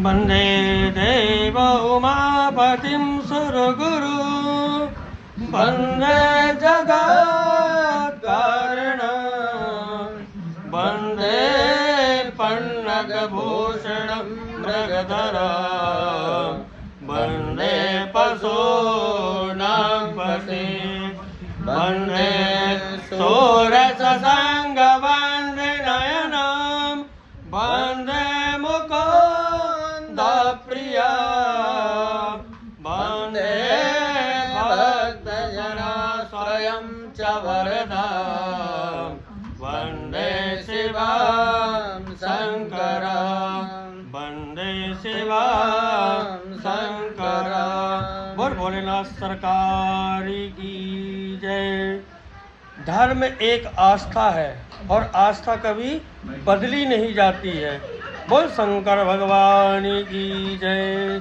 वन्दे देव उमापतिं सुरगुरु वन्दे जगत्कारणं वन्दे पन्नगभूषणं मृगधरं वन्दे पशूनां पतिं वन्दे सूरससङ्गवन्दनयनं वन्दे मुकुन्दप्रिया वन्दे भक्तजना स्वयं च वरदा वन्दे शिवं शङ्करं वन्दे शिवं शङ्करं। बोल भोलेनाथ सरकार की जय। धर्म एक आस्था है और आस्था कभी बदली नहीं जाती है। बोल शंकर भगवान की जय।